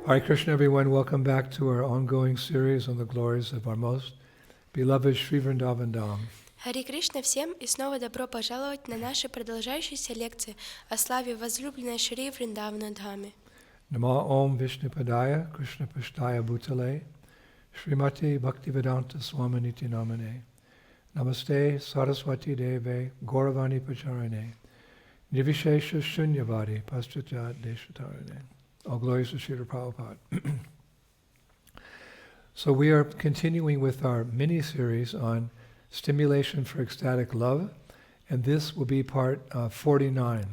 Hare Krishna, everyone. Welcome back to our ongoing series on the glories of our most beloved Sri Vrindavan Dham. Харе Кришна всем и снова добро пожаловать на наши продолжающиеся лекции о славе возлюбленной Шри Вриндавана Дхаме. Namo Om Vishnupadaya Krishna Pashtaya Bhutale Srimati Bhaktivedanta Swaminiti Namane Namaste Saraswati Deve Gauravani Pacharane Nivishesha Shunyavadi Pastrata Deshatarane. All glories to Srila Prabhupada. So we are continuing with our mini-series on stimulation for ecstatic love, and this will be part 49.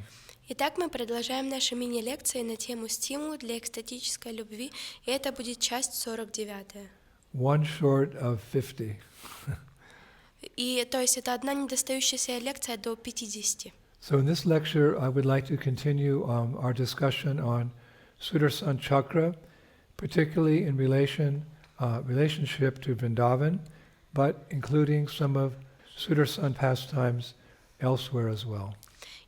Итак, мы продолжаем наши мини-лекции на тему «Стимул для экстатической любви», и это будет часть 49. One short of 50. И, то есть, это одна недостающаяся лекция до 50. So in this lecture, I would like to continue our discussion on Sундаршан Чакра, particularly in relationship to Vrindavan, but including some of Sундаршан pastimes elsewhere as well.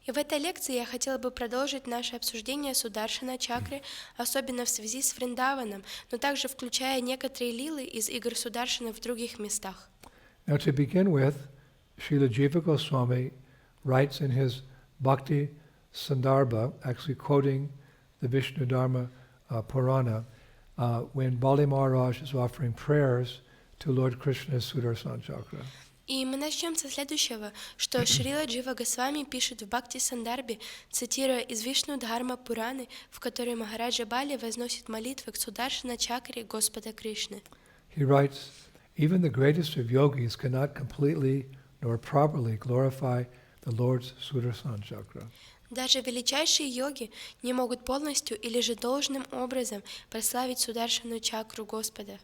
И в этой лекции я хотела бы продолжить наше обсуждение Сундаршана Чакры, особенно в связи с Вриндаваном, но также включая некоторые лилы из игр Сундаршана в других местах. Now to begin with, Srila Jiva Goswami writes in his Bhakti Sandarbha, actually quoting the Vishnu Dharma Purana, when Bali Maharaj is offering prayers to Lord Krishna's Sундаршан Chakra. И мы начнем со следующего, что Шрила Джива Госвами пишет в Бхакти Сандарбе, цитируя из Вишну Дхарма Пураны, в которой Махараджа Бали возносит молитвы к Сундаршана Чакре Господа Кришны. He writes, even the greatest of yogis cannot completely nor properly glorify the Lord's Sундаршан Chakra. Даже величайшие йоги не могут полностью или же должным образом прославить Сундаршану Чакру Господа.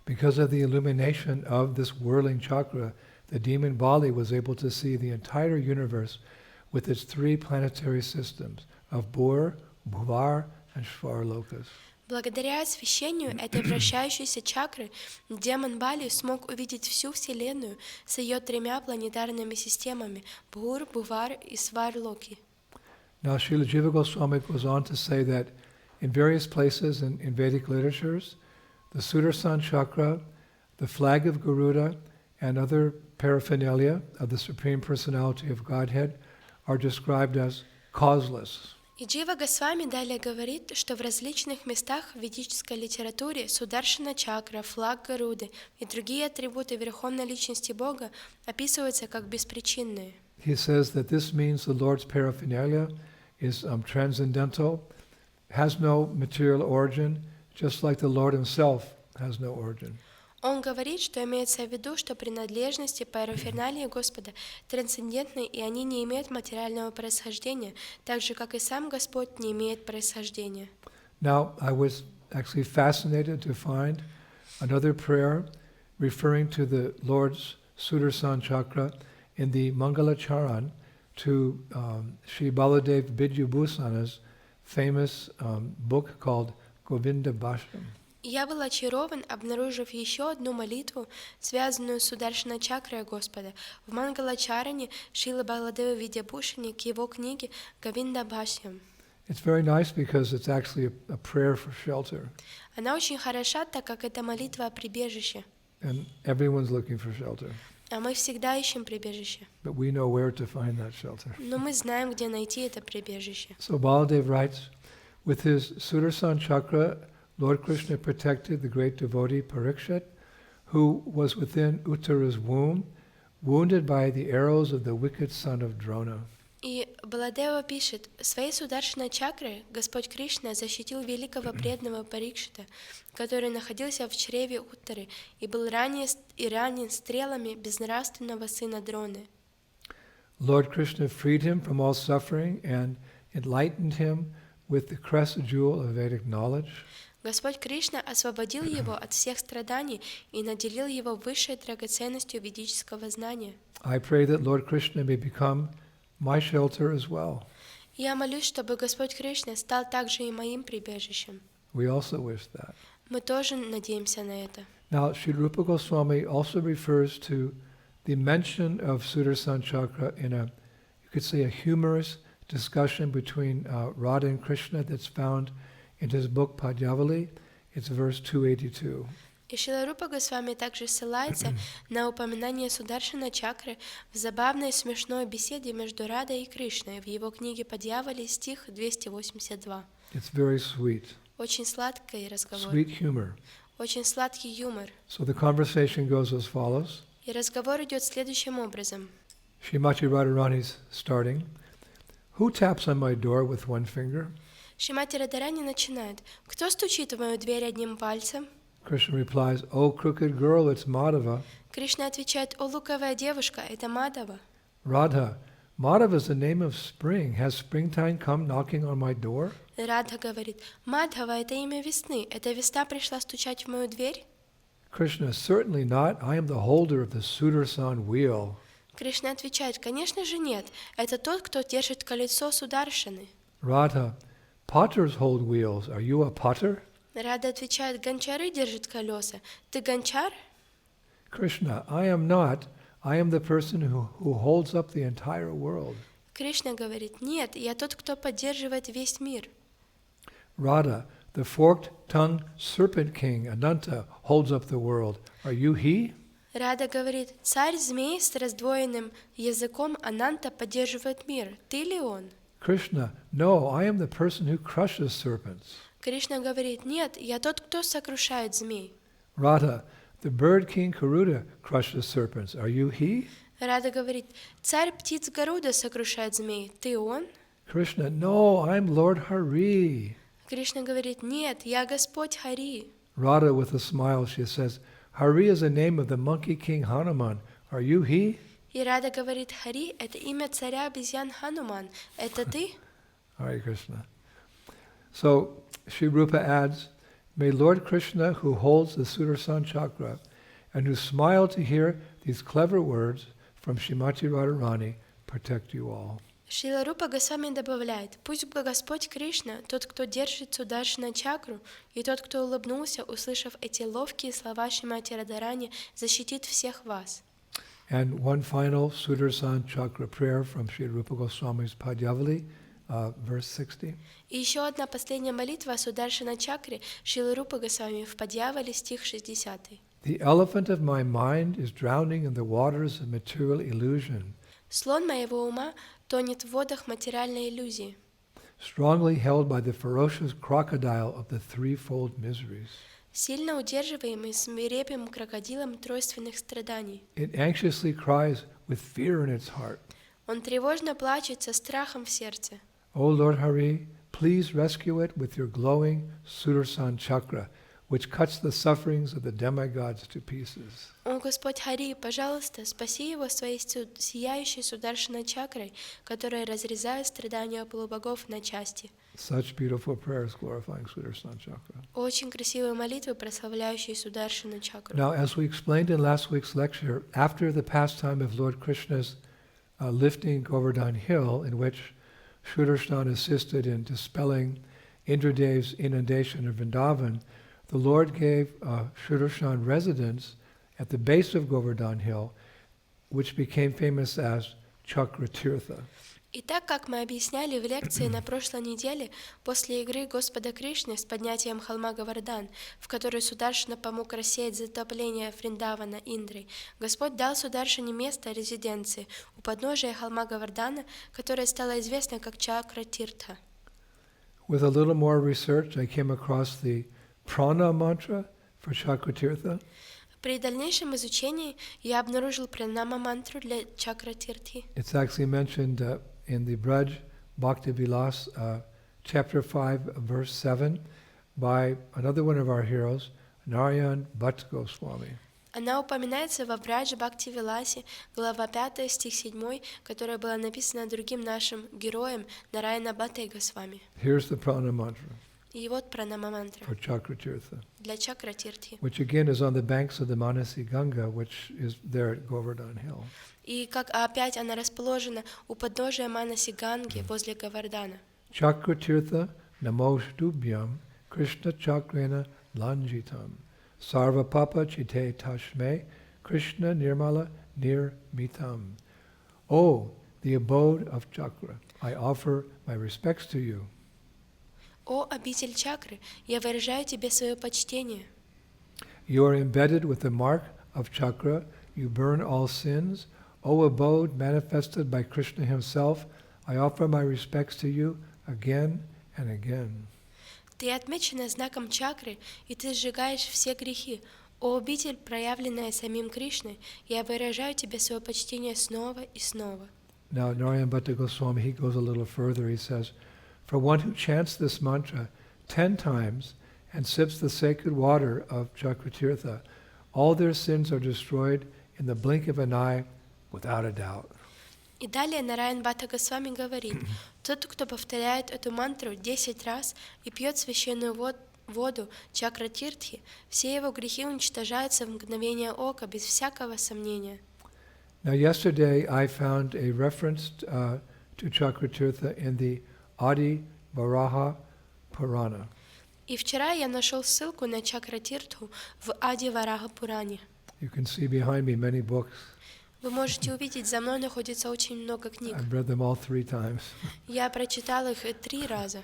Because of the illumination of this whirling chakra, the demon Bali was able to see the entire universe with its three planetary systems of Bur, Bhuvar, and Shvarlokas. Благодаря освещению этой вращающейся чакры, демон Бали смог увидеть всю Вселенную с ее тремя планетарными системами – Бхур, Бувар и Сварлоки. Now, Srila Jiva Goswami goes on to say that in various places in Vedic literatures, the Sундаршан Chakra, the flag of Garuda, and other paraphernalia of the Supreme Personality of Godhead are described as causeless. И Джива Госвами далее говорит, что в различных местах в ведической литературе Сундаршана Чакра, флаг Гаруды и другие атрибуты Верховной Личности Бога описываются как беспричинные. He says that this means the Lord's paraphernalia is transcendental, has no material origin, just like the Lord himself has no origin. Он говорит, что имеется в виду, что принадлежности параферналии Господа трансцендентны, и они не имеют материального происхождения, так же, как и сам Господь не имеет происхождения. Now, I was actually fascinated to find another prayer referring to the Lord's Sундаршан Chakra in the Mangalacharan to Sri Baladev Vidyabhusana's famous book called Govinda Bhashyam. Я был очарован, обнаружив еще одну молитву, связанную с Сундаршана Чакрой Господа, в Мангалачаране Шрилы Баладева Видьябхушани к его книге Говинда Бхашьям. It's very nice because it's actually a prayer for shelter. Она очень хороша, так как это молитва о прибежище. And everyone's looking for shelter. А мы всегда ищем прибежище. But we know where to find that shelter. Но мы знаем, где найти это прибежище. So Baladev writes, with his Sундаршан Chakra, Lord Krishna protected the great devotee Parikshit, who was within Uttara's womb, wounded by the arrows of the wicked son of Drona. И Баладева пишет, своей Сундаршана Чакрой Господь Кришна защитил великого преданного Парикшита, который находился в чреве Уттары и был ранен стрелами безнравственного сына Дроны. Lord Krishna freed him from all suffering and enlightened him with the crest jewel of Vedic knowledge. Господь Кришна освободил его от всех страданий и наделил его высшей драгоценностью ведического знания. I pray that Lord Krishna may become my shelter as well. Я молюсь, чтобы Господь Кришна стал также и моим прибежищем. We also wish that. Мы тоже надеемся на это. Now, Sri Rupa Goswami also refers to the mention of Sундаршан Chakra in a, you could say, a humorous discussion between Radha and Krishna that's found In his book Padyavali, it's verse 282. И Шрила Рупа Госвами также ссылается на упоминание Сундаршана Чакры в забавной смешной беседе между Радой и Кришной в его книге «Падьявали», стих 282. It's very sweet. Очень сладкий разговор. Sweet humor. Очень сладкий юмор. So the conversation goes as follows. И разговор идет следующим образом. Srimati Radharani's starting. Who taps on my door with one finger? Шримати Радарани начинает. Кто стучит в мою дверь одним пальцем? Krishna replies, "Oh, crooked girl, it's Madhava." Кришна отвечает: «О, лукавая девушка, это Мадхава». Radha, Madhava is the name of spring. Has springtime come knocking on my door? Радха говорит: «Мадхава — это имя весны. Эта весна пришла стучать в мою дверь?» Krishna, certainly not. I am the holder of the Sундаршан wheel. Кришна отвечает: «Конечно же нет. Это тот, кто держит колесо Сундаршаны». Radha, potters hold wheels. Are you a potter? Рада отвечает: «Гончары держат колеса. Ты гончар?» Krishna, I am not. I am the person who holds up the entire world. Кришна говорит: «Нет, я тот, кто поддерживает весь мир». Radha, the forked-tongued serpent king, Ananta, holds up the world. Are you he? Рада говорит: «Царь-змей с раздвоенным языком Ананта поддерживает мир. Ты ли он?» Krishna, no, I am the person who crushes serpents. Кришна говорит: «Нет, я тот, кто сокрушает змей». Radha, the bird king Garuda crushes serpents. Are you he? Рада говорит: «Царь птиц Гаруда сокрушает змей. Ты он?» Krishna, no, I'm Lord Hari. Кришна говорит: «Нет, я Господь Хари». Radha, with a smile, she says, Hari is the name of the monkey king Hanuman. Are you he? И Рада говорит: «Хари — это имя царя обезьян Хануман. Это ты?» Hare Krishna. So, Sri Rupa adds, may Lord Krishna, who holds the Sudarshan Chakra, and who smiled to hear these clever words from Srimati Radharani, protect you all. Шрила Рупа Госвами добавляет: «Пусть Господь Кришна, тот, кто держит Сударшана чакру, и тот, кто улыбнулся, услышав эти ловкие слова Шримати Радharani, защитит всех вас». And one final Sudarshan Chakra prayer from Sri Rupa Goswami's Padyavali, verse 60. И еще одна последняя молитва о Сударшана чакре Шрилы Рупы Госвами в Падьявали, стих 60. The elephant of my mind is drowning in the waters of material illusion, Слон моего ума тонет в водах материальной иллюзии, strongly held by the ferocious crocodile of the threefold miseries. сильно удерживаемый свирепым крокодилом тройственных страданий. It anxiously cries with fear in its heart. Он тревожно плачет со страхом в сердце. O Lord Hari, please rescue it with your glowing Sudarshan Chakra, which cuts the sufferings of the demigods to pieces. О Господь Хари, пожалуйста, спаси его своей сияющей Сударшана чакрой, которая разрезает страдания полубогов на части. Such beautiful prayers glorifying Sudarshan Chakra. Очень красивые молитвы, прославляющие Сударшана чакру. Now, as we explained in last week's lecture, after the pastime of Lord Krishna's lifting Govardhan Hill, in which Sudarshan assisted in dispelling Indradev's inundation of Vrindavan, the Lord gave Sudarshan residence at the base of Govardhan Hill, which became famous as Chakra Tirtha. И так, как мы объясняли в лекции на прошлой неделе, после игры Господа Кришны с поднятием холма Говардан, в которой Сударшана помог рассеять затопление Вриндавана Индрой, Господь дал Сударшане место резиденции у подножия холма Говардана, которое стало известно как Чакра Тиртха. With a little more research, I came across the prana mantra for Chakra Tirtha. При дальнейшем изучении я обнаружил пранама-мантру для Чакра Тиртхи. It's actually mentioned in the Braj Bhakti Vilas, chapter 5, verse 7, by another one of our heroes, Narayan Bhatt Goswami. Она упоминается во Брадж Бхакти Виласе, глава 5, стих 7, которая была написана другим нашим героем Нараяна Бхаттой Госвами. Here's the prana mantra И вот пранама-мантра for Chakra Tirtha, для Чакра Тиртхи. which again is on the banks of the Manasi Ganga, which is there at Govardhan Hill. И как опять она расположена у подножия Манаси Ганги возле Говардана. Chakra Tirtha Namoshtubhyam Krishna Chakrena Lanjitam Sarva Papa Chite Tashme Krishna Nirmala Nirmitam. Oh, the abode of Chakra, I offer my respects to you. «О обитель чакры, я выражаю тебе свое почтение». You are embedded with the mark of chakra. You burn all sins. O abode manifested by Krishna himself, I offer my respects to you again and again. Ты отмечена знаком чакры, и ты сжигаешь все грехи. О обитель, проявленная самим Кришной, я выражаю тебе свое почтение снова и снова. Now, Narayan Bhatta Goswami, he goes a little further. He says, for one who chants this mantra 10 times and sips the sacred water of Chakratirtha, all their sins are destroyed in the blink of an eye, without a doubt. И далее Нараян Бхатта Госвами говорит, тот, кто повторяет эту мантру 10 раз и пьет священную воду Чакратиртхи, все его грехи уничтожаются в мгновение ока, без всякого сомнения. Now, yesterday I found a reference to Chakratirtha in the Adi Varaha Purana. И вчера я нашел ссылку на Чакратиртху в Ади Вараха Пуране. You can see behind me many books. Вы можете увидеть, за мной находится очень много книг. I've read them all 3 times. Я прочитал их 3 раза.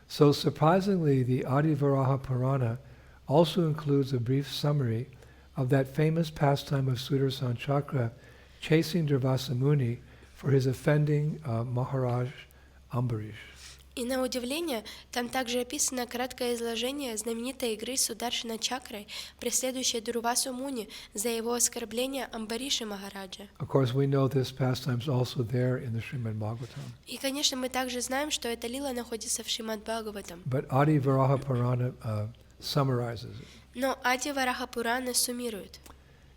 So surprisingly, the Adi Varaha Purana also includes a brief summary of that famous pastime of Sundarshana Chakra chasing Durvasa Muni for his offending Maharaj Ambarish. И на удивление, там также описано краткое изложение знаменитой игры Сундаршана Чакрой, преследующей Дурвасу Муни за его оскорбление Амбариши Махараджа. Of course, we know this pastime is also there in the Srimad Bhagavatam. И, конечно, мы также знаем, что эта лила находится в Шримад Бхагаватам. But Adi Varaha Purana summarizes it. Но Ади Вараха Пурана суммирует.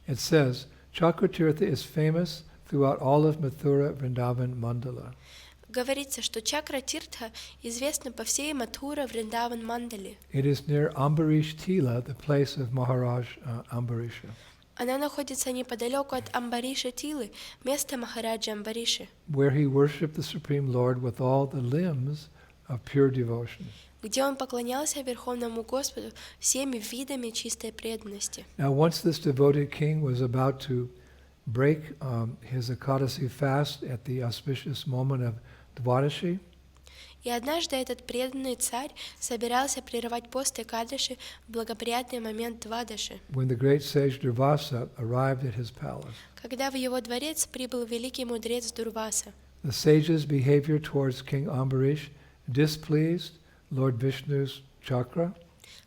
It says, Chakratirtha is famous throughout all of Mathura, Vrindavan, Mandala. Говорится, что Чакра Тиртха известна по всей Матхура, Вриндаван, Мандали. It is near Ambarish Tila, the place of Maharaj Ambarisha. Она находится неподалеку от Амбариша Тилы, места Махараджа Амбариши, Where he worshipped the Supreme Lord with all the limbs of pure devotion. где он поклонялся Верховному Господу всеми видами чистой преданности. Now, once this devoted king was about to break his Ekadasi fast at the auspicious moment of Dvadashi, И однажды этот преданный царь собирался прервать пост Экадаши в благоприятный момент Двадаши, when the great sage Durvasa arrived at his palace. когда в его дворец прибыл великий мудрец Дурваса. The sage's behavior towards King Ambarish displeased Lord Vishnu's chakra,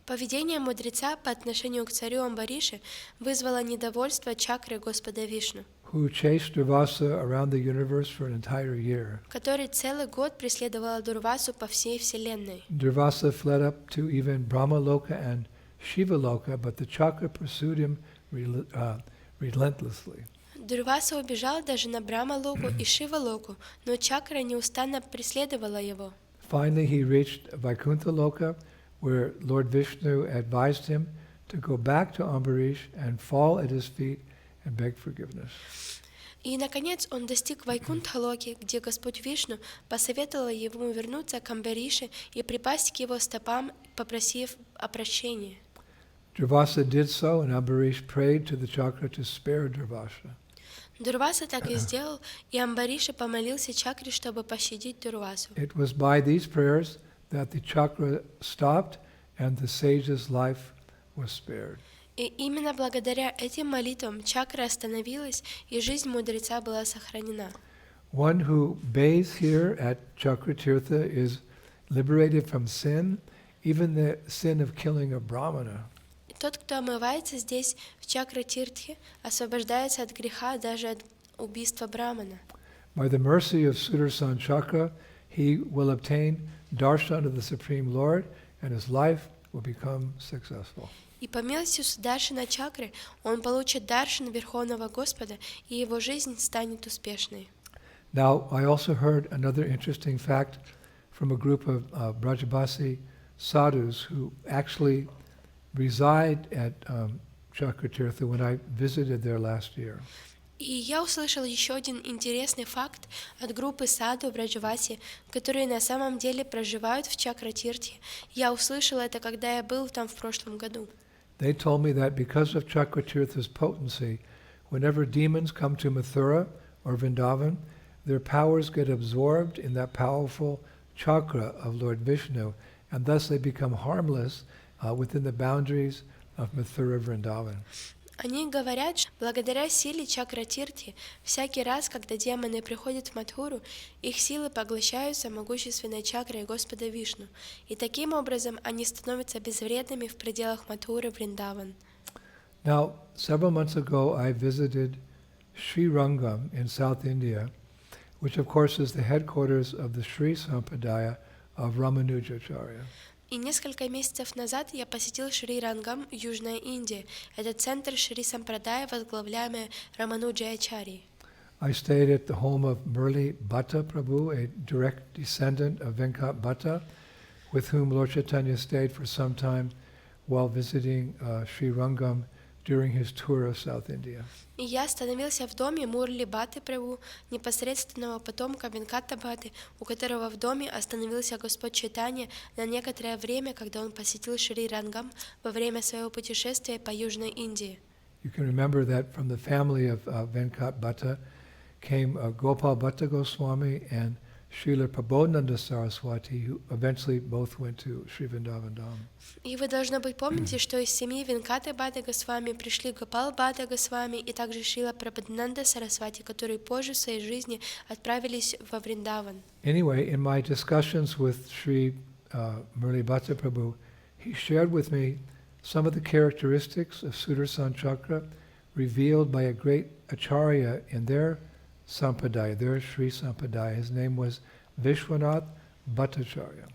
Поведение мудреца по отношению к царю Амбариши вызвало недовольство чакры Господа Вишну, who chased Durvasa around the universe for an entire year. который целый год преследовал Дурвасу по всей вселенной. Durvasa fled up to even Brahmaloka and Shivaloka, but the chakra pursued him relentlessly. Дурваса убежал даже на Брахма-локу и Шива-локу, но чакра неустанно преследовала его. Finally, he reached Vaikuntha Loka, where Lord Vishnu advised him to go back to Ambarish and fall at his feet and beg forgiveness. И, наконец, он достиг Вайкунтха-локи, где Господь Вишну посоветовал ему вернуться к Амбарише и припасть к его стопам, попросив о прощении. Durvasa did so, and Ambarish prayed to the chakra to spare Durvasa. Дурваса так и сделал, и Амбариша помолился чакре, чтобы пощадить Дурвасу. It was by these prayers that the chakra stopped and the sage's life was spared. И именно благодаря этим молитвам чакра остановилась, и жизнь мудреца была сохранена. One who bathes here at Chakratirtha is liberated from sin, even the sin of killing a brahmana. И тот, кто омывается здесь, в Чакра-тиртхе, освобождается от греха, даже от убийства брамана. By the mercy of Sudarshan Chakra, he will obtain darshan of the Supreme Lord, and his life will become successful. И по милости Сударшана Чакры он получит даршан Верховного Господа, и его жизнь станет успешной. Now, I also heard another interesting fact from a group of Brajabasi sadhus who actually reside at Chakratirtha when I visited there last year. И я услышал еще один интересный факт от группы саду в Раджавасе, которые на самом деле проживают в Чакратиртхе. Я услышал это, когда я был там в прошлом году. They told me that because of Chakratirtha's potency, whenever demons come to Mathura or Vrindavan, their powers get absorbed in that powerful chakra of Lord Vishnu, and thus they become harmless within the boundaries of Mathura Vrindavan. Они говорят, что благодаря силе чакратирти, всякий раз, когда демоны приходят в Мадхуру, их силы поглощаются могущественной чакрой Господа Вишну, и таким образом они становятся безвредными в пределах Мадхуры Вриндаван. Now, several months ago, I visited Sri Rangam in South India, which of course is the headquarters of the Sri Sampradaya of Ramanujacharya. И несколько месяцев назад я посетил Шри Рангам, Южная Индия. Это центр Шри Сампрадая, возглавляемый Рамануджаячарьей. I stayed at the home of Murli Bhatta Prabhu, a direct descendant of Venkat Bhatta, with whom Lord Chaitanya stayed for some time while visiting Sri Rangam during his tour of South India. И я остановился в доме Мурли Бхатты Прабху, непосредственного потомка Венката Бхатты, у которого в доме остановился Господь Чайтанья на некоторое время, когда он посетил Шри Рангам во время своего путешествия по Южной Индии. You can remember that from the family of Venkat Bhatta came Gopal Bhatta Goswami and Srila Prabodhananda Saraswati, who eventually both went to Sri Vrindavan Dham. И вы, должно быть, помните, что из семьи Венкаты Бхатты Госвами пришли Гопал Бхатта Госвами и также Шрила Прабодхананда Сарасвати, которые позже в своей жизни отправились во Вриндаван. Anyway, in my discussions with Sri Murli Bhatta Prabhu, he shared with me some of the characteristics of Sudarshan Chakra revealed by a great acharya in their Sampradaya, their Sri Sampradaya. His name was Vishwanath Bhattacharya.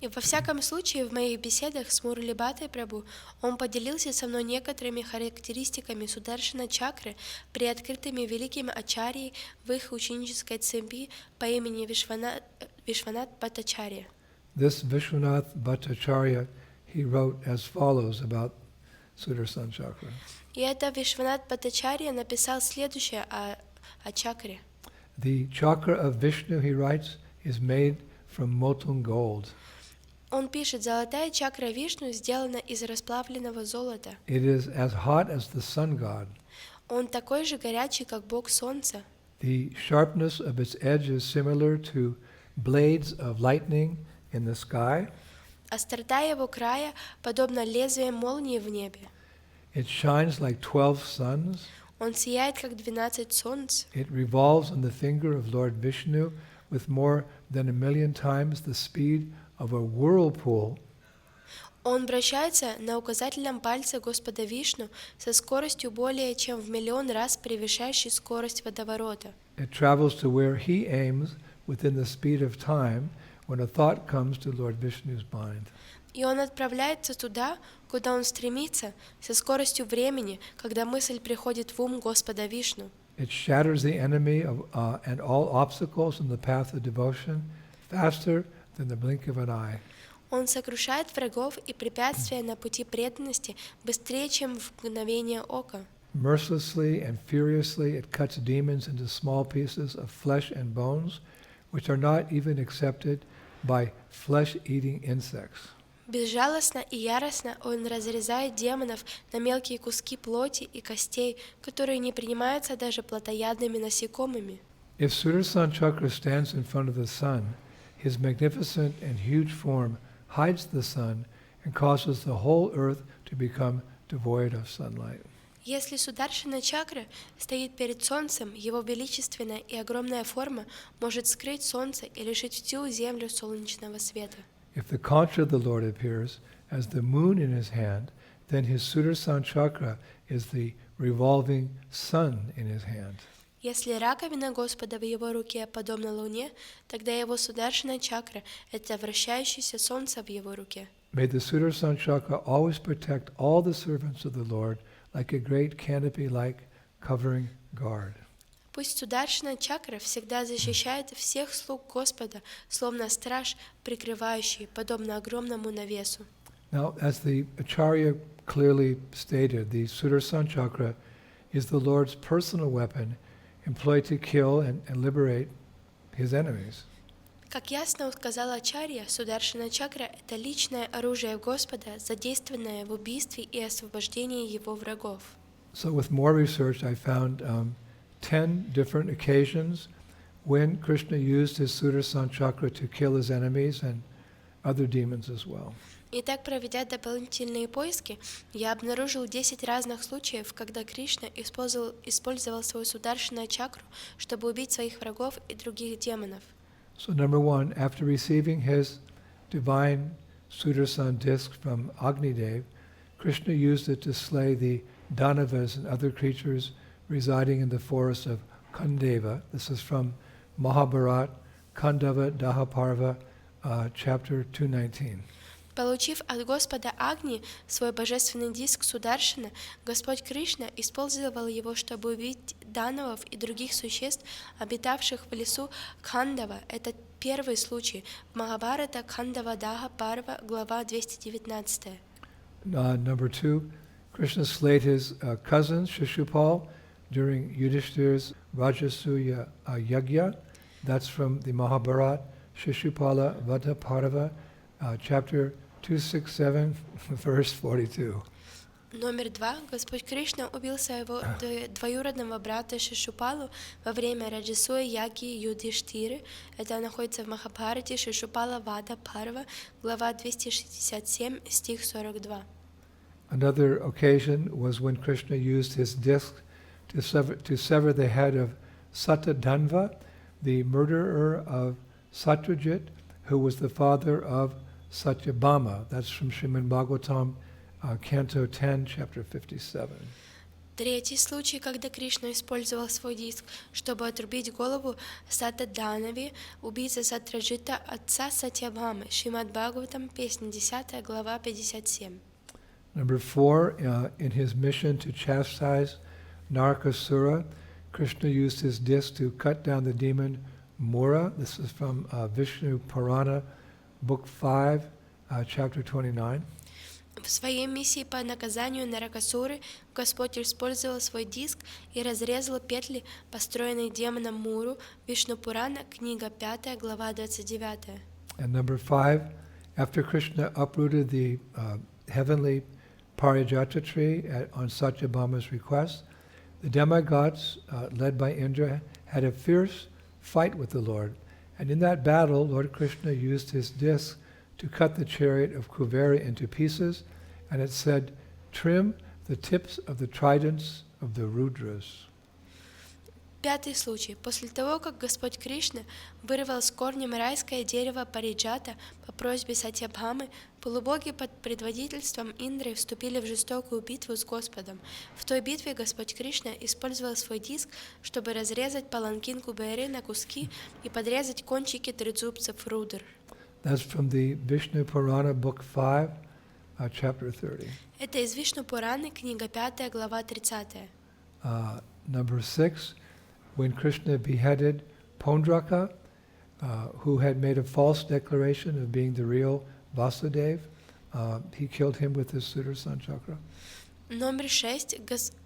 И во всяком случае, в моих беседах с Мурли Бхаттой Прабху он поделился со мной некоторыми характеристиками Сударшана Чакры, приоткрытыми великим ачарьей в их ученической цепи по имени Вишванат Бхаттачарья. This Vishwanath Bhattacharya, he wrote as follows about Sudarshan Chakra. И это Вишванат Бхаттачарья написал следующее о чакре. The chakra of Vishnu, he writes, is made from molten gold. Он пишет, золотая чакра Вишну сделана из расплавленного золота. It is as hot as the sun god. Он такой же горячий, как Бог Солнца. The sharpness of its edge is similar to blades of lightning in the sky. Острота его края подобна лезвиям молнии в небе. It shines like 12 suns. Он сияет, как 12 солнц. It revolves on the finger of Lord Vishnu with more than 1,000,000 times the speed of a whirlpool. Он вращается на указательном пальце Господа Вишну со скоростью более чем в 1,000,000 раз превышающей скорость водоворота. It travels to where he aims within the speed of time when a thought comes to Lord Vishnu's mind. И он отправляется туда, куда он стремится, со скоростью времени, когда мысль приходит в ум Господа Вишну. It shatters the enemy and all obstacles in the path of devotion faster than the blink of an eye. Он сокрушает врагов и препятствия на пути преданности быстрее, чем в мгновение ока. Mercilessly and furiously it cuts demons into small pieces of flesh and bones, which are not even accepted by flesh-eating insects. Безжалостно и яростно он разрезает демонов на мелкие куски плоти и костей, которые не принимаются даже плотоядными насекомыми. If Sudarshan Chakra stands in front of the sun, his magnificent and huge form hides the sun and causes the whole earth to become devoid of sunlight. Если Сударшана Чакра стоит перед солнцем, его величественная и огромная форма может скрыть солнце и лишить всю землю солнечного света. If the concha of the Lord appears as the moon in his hand, then his Sudarshan Chakra is the revolving sun in his hand. Если раковина Господа в его руке подобна луне, тогда его Сударшана Чакра — это вращающееся солнце в его руке. May the Sudarshan Chakra always protect all the servants of the Lord like a great canopy-like covering guard. Пусть Сударшана Чакра всегда защищает всех слуг Господа, словно страж, прикрывающий, подобно огромному навесу. Now, as the Acharya clearly stated, the Sudarshan Chakra is the Lord's personal weapon employed to kill and liberate his enemies. Как ясно сказал Ачарья, Сударшана Чакра — это личное оружие Господа, задействованное в убийстве и освобождении его врагов. So with more research, I found 10 different occasions when Krishna used his Sudarshan Chakra to kill his enemies other demons as well. Итак, проведя дополнительные поиски, я обнаружил 10 разных случаев, когда Кришна использовал свою Сударшана чакру, чтобы убить своих врагов и других демонов. So number one, after receiving his divine Sudarshan disc from Agnidev, Krishna used it to slay the Danavas and other creatures residing in the forest of Kandava. This is from Mahabharata, Kandava Dahaparva, chapter 219. Получив от Господа Агни свой божественный диск Сударшана, Господь Кришна использовал его, чтобы убить данавов и других существ, обитавших в лесу Кхандава. Это первый случай в Махабхарата Кхандава Даха Парва, глава 219. Number two, Krishna slayed his cousins Shishupal during Yudhishthir's Rajasuya Yagya. That's from the Mahabharata, Shishupala Vata Parva, chapter 267, verse 42. Номер 2. Господь Кришна убил своего двоюродного брата Шишупалу во время Раджасуя Яги Юдхиштиры. Это находится в Махабхарате Шишупала Вада Парва, глава 267, стих 42. Another occasion was when Krishna used his disc to sever the head of Satadhanva, the murderer of Satyajit, who was the father of Satyabhama. That's from Srimad Bhagavatam, Canto 10, Chapter 57. Третий случай, когда Кришна использовал свой диск, чтобы отрубить голову Сатадханави, убийцы Сатраджита, отца Сатьябхамы. Шримад Бхагаватам, песня 10, глава 57. Number 4, in his mission to chastise Narakasura, Krishna used his disc to cut down the demon Mura. This is from Vishnu Purana, Book 5, Chapter 29. В своей миссии по наказанию Наракасуры Господь использовал свой диск и разрезал петли, построенные демоном Муру, Вишну Пурана, книга 5, глава 29. And number 5, after Krishna uprooted the heavenly Parijata tree on Satyabhama's request, the demigods, led by Indra, had a fierce fight with the Lord. And in that battle, Lord Krishna used his disc to cut the chariot of Kuvera into pieces, and it said, "Trim the tips of the tridents of the Rudras." Пятый случай. После того, как Господь Кришна вырвал с корнем райское дерево Париджата по просьбе Сатьябхамы, полубоги под предводительством Индры вступили в жестокую битву с Господом. В той битве Господь Кришна использовал свой диск, чтобы разрезать паланкин Куберы на куски и подрезать кончики трезубцев Рудр. That's from the Vishnu Purana, Book 5, Chapter 30. Это из Вишну Пураны, книга 5, глава 30. Number 6, when Krishna beheaded Pondraka, who had made a false declaration of being the real Vasudeva, he killed him with his Sudarshan chakra. Номер 6.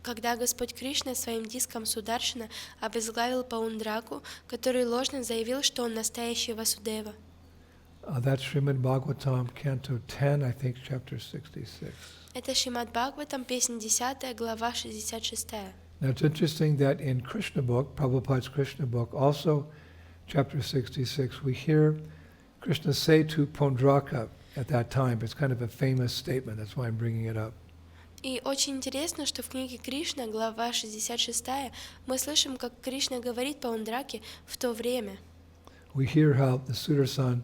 Когда Господь Кришна своим диском Сударшана обезглавил Паундраку, который ложно заявил, что он настоящий Васудева. That's Srimad Bhagavatam, Canto 10, I think, Chapter 66. Это Шримад Бхагаватам, песня 10, глава 66. Now it's interesting that in Krishna book, Prabhupada's Krishna book, also chapter 66, we hear Krishna say to Pondraka at that time. It's kind of a famous statement, that's why I'm bringing it up. И очень интересно, что в книге Кришна, глава 66, мы слышим, как Кришна говорит Паундраке в то время. We hear how the Sudarshan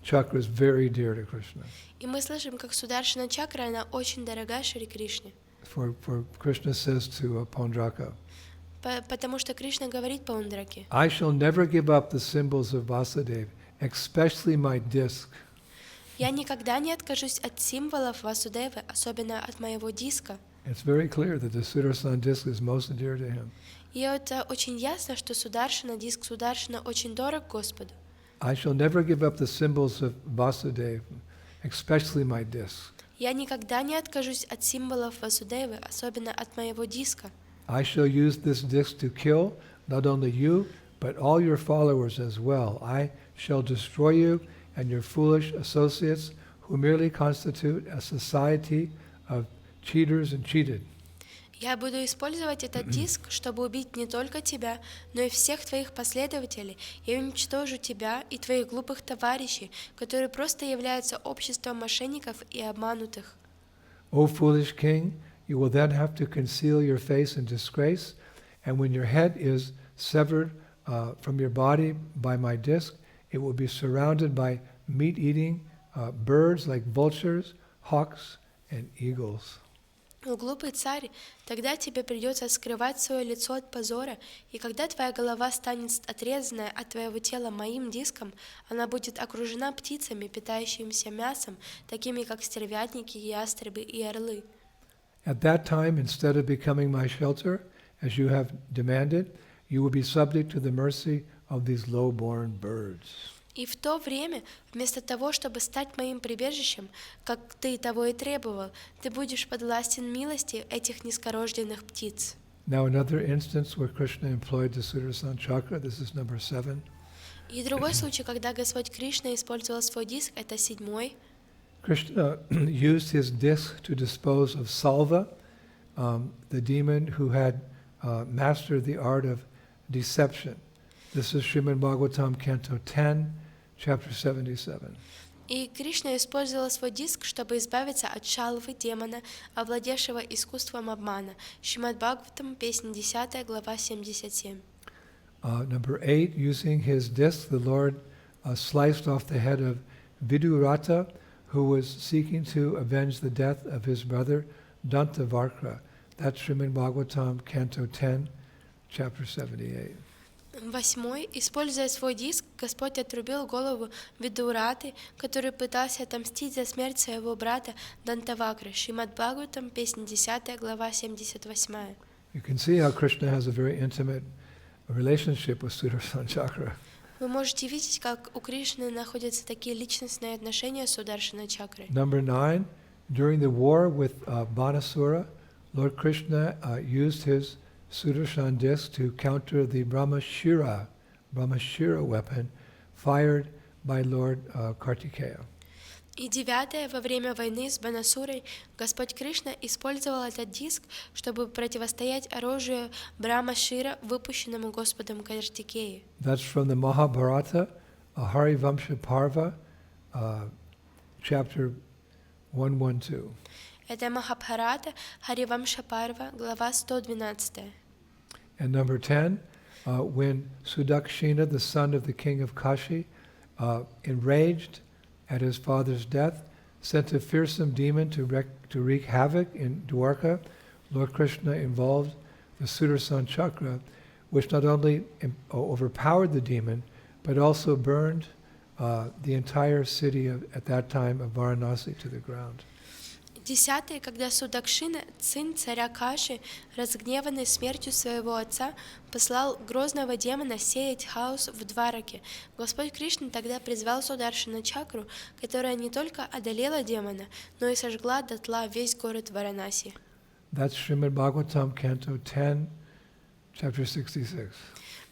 chakra is very dear to Krishna. И мы слышим, как Сударшана чакра, она очень дорога Шри Кришне. For Krishna says to Pondraka, Потому что Кришна говорит Паундраке: I shall never give up the symbols of Vasudeva, especially my disc. Я никогда не откажусь от символов Васудевы, особенно от моего диска. It's very clear that the Sudarshan disc is most dear to him. И это очень ясно, что Сударшана, диск Сударшана очень дорог Господу. I shall never give up the symbols of Vasudeva, especially my disc. Я никогда не откажусь от символов Васудевы, особенно от моего диска. I shall use this disc to kill not only you, but all your followers as well. I shall destroy you and your foolish associates who merely constitute a society of cheaters and cheated. Я буду использовать этот диск, чтобы убить не только тебя, но и всех твоих последователей. Я уничтожу тебя и твоих глупых товарищей, которые просто являются обществом мошенников и обманутых. O foolish king, you will then have to conceal your face in disgrace, and when your head is severed from your body by my disc, it will be surrounded by meat-eating birds like vultures, hawks, and eagles. О, глупый царь, тогда тебе придется скрывать свое лицо от позора, и когда твоя голова станет отрезанная от твоего тела моим диском, она будет окружена птицами, питающимися мясом, такими как стервятники, ястребы и орлы. At that time, instead of becoming my shelter, as you have demanded, you will be subject to the mercy of these low-born birds. И в то время, вместо того, чтобы стать моим прибежищем, как ты того и требовал, ты будешь подвластен милости этих низкорожденных птиц. Now another instance where Krishna employed the Sudarshan Chakra, this is number 7. И другой случай, когда Господь Кришна использовал свой диск, это 7. Krishna used his disc to dispose of Salva, the demon who had mastered the art of deception. This is Srimad Bhagavatam, Canto 10, Chapter 77. И Кришна использовал свой диск, чтобы избавиться от шалвы демона, овладевшего искусством обмана. Шримад Бхагаватам, песня 10, глава 77. Number 8, using his disc, the Lord sliced off the head of Vidurata, who was seeking to avenge the death of his brother Dantavarkra. That's Srimad Bhagavatam, Canto 10, Chapter 78. 8. Используя свой диск, Господь отрубил голову Видураты, который пытался отомстить за смерть своего брата Дантавакры. Шримад Бхагаватам, песня 10, глава 78. You can see how Krishna has a very intimate relationship with Sudarshan Chakra. Вы можете видеть, как у Кришны находятся такие личностные отношения с Сундаршана чакрой. Number 9, during the war with Banasura, Lord Krishna used his Sudarshan disc to counter the Brahmashira weapon fired by Lord Kartikeya. И 9. Во время войны с Банасурой Господь Кришна использовал этот диск, чтобы противостоять оружию Брахма-шира, выпущенному Господом Картикеи. That's from the Mahabharata, Harivamsha Parva, chapter 112. Это Махабхарата, Харивамша Парва, глава 112. And number 10, when Sudakshina, the son of the king of Kashi, enraged at his father's death, sent a fearsome demon to wreak havoc in Dwarka, Lord Krishna involved the Sudarshan Chakra, which not only overpowered the demon, but also burned the entire city at that time of Varanasi to the ground. 10. Когда Судакшина, сын царя Каши, разгневанный смертью своего отца, послал грозного демона сеять хаос в Двараке. Господь Кришна тогда призвал Сундаршана чакру, которая не только одолела демона, но и сожгла дотла весь город Варанаси. That's Srimad Bhagavatam, Canto 10, Chapter 66.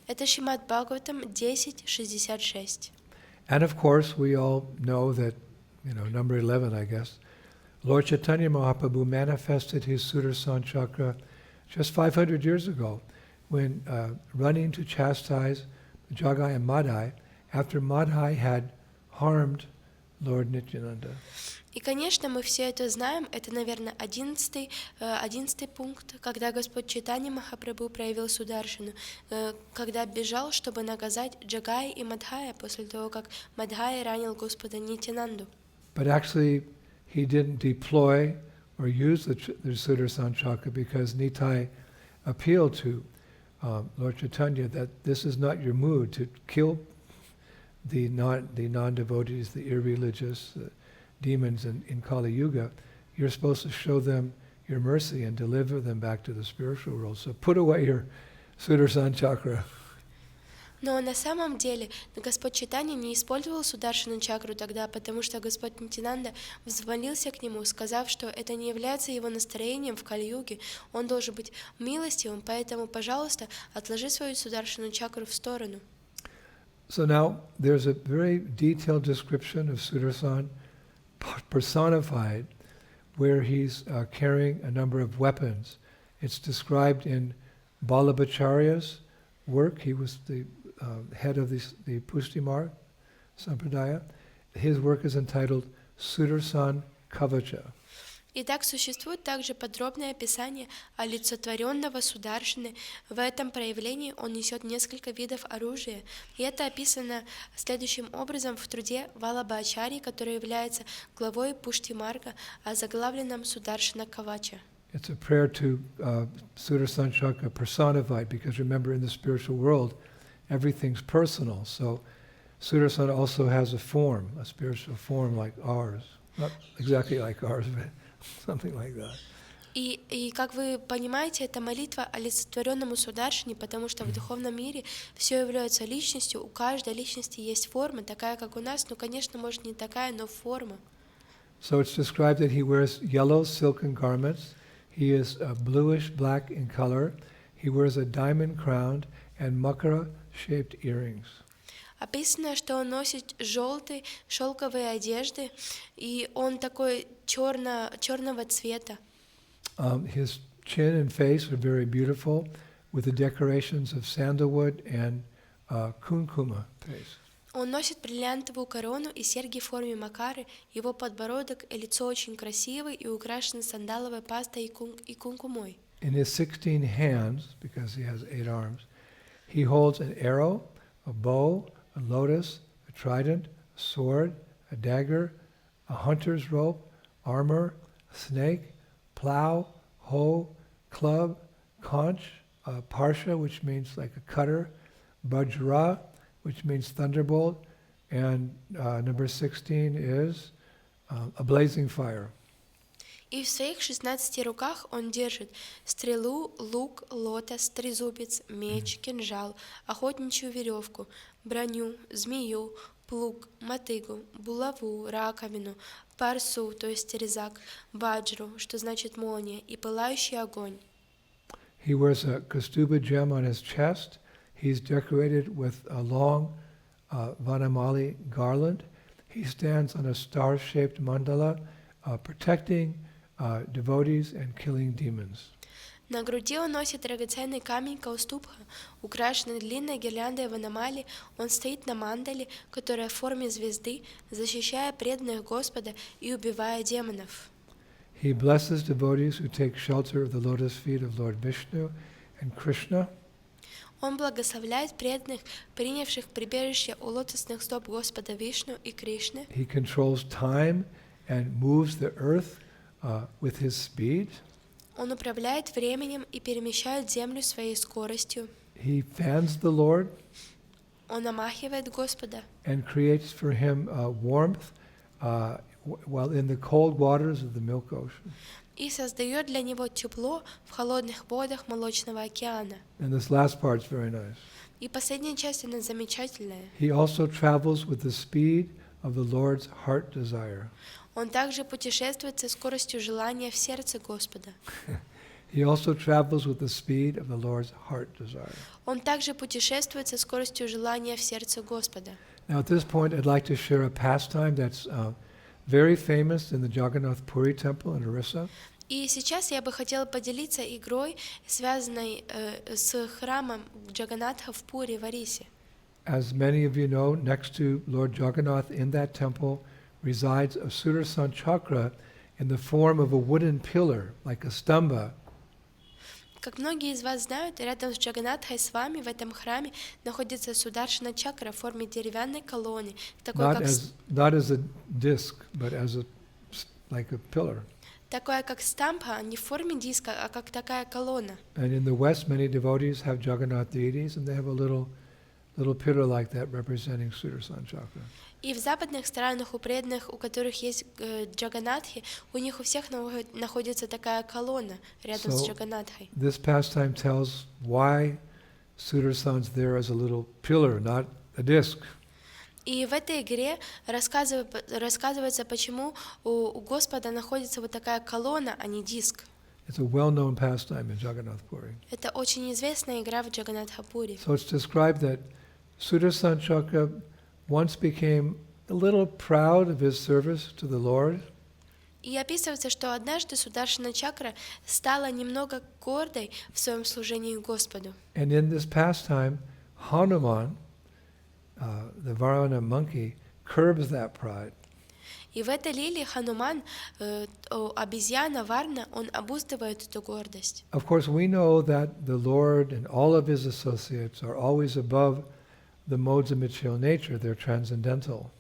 Это Шримад Бхагаватам 10.66. And of course, we all know that, number 11, I guess, Lord Chaitanya Mahaprabhu manifested his Sudarshan Chakra just 500 years ago when running to chastise Jagai and Madhai after Madhai had harmed Lord Nityananda. И, конечно, мы все это знаем. Это, наверное, 11 пункт, когда Господь Чайтанья Махапрабху проявил Сударшану, когда бежал, чтобы наказать Джагая и Мадхая после того, как Мадхай ранил Господа Нитянанду. But actually, he didn't deploy or use the Sudarshan Chakra because Nitai appealed to Lord Chaitanya that this is not your mood to kill the non-devotees, the irreligious, demons in Kali Yuga. You're supposed to show them your mercy and deliver them back to the spiritual world. So put away your Sudarshan Chakra. Но на самом деле Господь Чайтанья не использовал Сударшану чакру тогда, потому что Господь Нитянанда взмолился к нему, сказав, что это не является его настроением в Кали-юге, он должен быть милостивым, поэтому, пожалуйста, отложи свою Сударшану чакру в сторону. So now there's a very detailed description of Sudarshan personified, where he's carrying a number of weapons, It's described in Vallabhacharya's work. He was the head of the Pushtimar Sampradaya. His work is entitled Sudarshan Kavacha. Итак, существует также подробное описание олицетворенного Сударшаны. В этом проявлении он несет несколько видов оружия, и это описано следующим образом в труде Валабхачарьи, который является главой Пуштимарга, озаглавленном Сударшана Кавача. It's a prayer to Sudarshan Chakra personified, because remember, in the spiritual world, everything's personal. So Sudarshan also has a form, a spiritual form like ours. Not exactly like ours, but something like that. И как вы понимаете, это молитва олицетворенному Сударшане, потому что в духовном мире все является личностью, у каждой личности есть форма, такая, как у нас, но, конечно, может, не такая, но форма. So it's described that he wears yellow silken garments. He is bluish black in color. He wears a diamond crown and makara-shaped earrings. Описано, что он носит желтые шелковые одежды, и он такой черного цвета. His chin and face are very beautiful, with the decorations of sandalwood and kunkuma paste. Он носит бриллиантовую корону и серьги в форме макары. Его подбородок и лицо очень красивы и украшены сандаловой пастой и кункумой. In his 16 hands, because he has 8 arms, he holds an arrow, a bow, a lotus, a trident, a sword, a dagger, a hunter's rope, armor, a snake, plow, hoe, club, conch, parsha, which means like a cutter, bajra, which means thunderbolt, and number 16 is a blazing fire. И в своих 16 руках он держит стрелу, лук, лотос, трезубец, меч, кинжал, охотничью веревку, броню, змею, плуг, мотыгу, булаву, раковину, парсу, то есть резак, баджру, что значит молния, и пылающий огонь. He wears a kastuba gem on his chest. He's decorated with a long vanamali garland. He stands on a star-shaped mandala, protecting devotees and killing demons. На груди он носит драгоценный камень каустубха, украшенный длинной гирляндой ванамали. Он стоит на мандале, которая в форме звезды, защищая преданных Господа и убивая демонов. He blesses devotees who take shelter of the lotus feet of Lord Vishnu and Krishna. Он благословляет преданных, принявших прибежище у лотосных стоп Господа Вишну и Кришны. He controls time and moves the earth with his speed. Он управляет временем и перемещает землю своей скоростью. He fans the Lord Он омахивает Господа and creates for him warmth while in the cold waters of the Milk Ocean. и создает для него тепло в холодных водах Молочного океана. And this last part's very nice. И последняя часть, она замечательная. He also travels with the speed of the Lord's heart desire. Он также путешествует со скоростью желания в сердце Господа. He also travels with the speed of the Lord's heart desire. Он также путешествует со скоростью желания в сердце Господа. Now at this point I'd like to share a pastime that's very famous in the Jagannath Puri temple in Orissa. И сейчас я бы хотела поделиться игрой, связанной с храмом Джаганнатха в Пури в Орисе. As many of you know, next to Lord Jagannath in that temple resides a Sudarshan Chakra in the form of a wooden pillar, like a stamba. Как многие из вас знают, рядом с Джаганнатхой Свами в этом храме находится Сударшана Чакра в форме деревянной колонны, такой Not as a disc, but as like a pillar. Такое как стампа, не в форме диска, а как такая колонна. And in the West, many devotees have Jagannath deities, and they have a little pillar like that representing Sudarshan Chakra. И в западных странах у преданных, у которых есть Джаганнатхи, у них у всех находится такая колонна рядом с Джаганнатхой. This pastime tells why Sudarshan's there as a little pillar, not a disc. И в этой игре рассказывается, почему у Господа находится вот такая колонна, а не диск. It's a well-known pastime in Jagannath Puri. Это очень известная игра в Джаганнатха-пури. So it's described that Sudarshan Chakra once became a little proud of his service to the Lord. И описывается, что однажды Сундаршана чакра стала немного гордой в своем служении Господу. And in this pastime, Hanuman, the Varuna monkey, curbs that pride. И в этой лиле Хануман, обезьяна Варна, он обуздывает эту гордость. Of course, we know that the Lord and all of his associates are always above the modes of material nature. They're transcendental.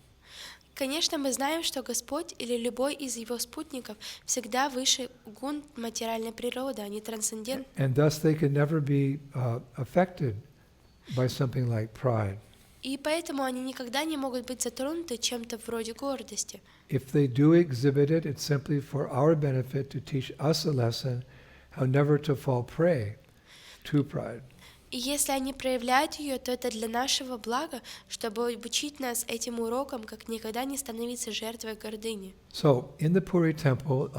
Конечно, мы знаем, что Господь или любой из его спутников всегда выше гун материальной природы, они трансцендентны. And thus they can never be affected by something like pride. И поэтому они никогда не могут быть затронуты чем-то вроде гордости. If they do exhibit it, it's simply for our benefit to teach us a lesson how never to fall prey to pride. И если они проявляют ее, то это для нашего блага, чтобы обучить нас этим урокам, как никогда не становиться жертвой гордыни. So, in the Puri temple,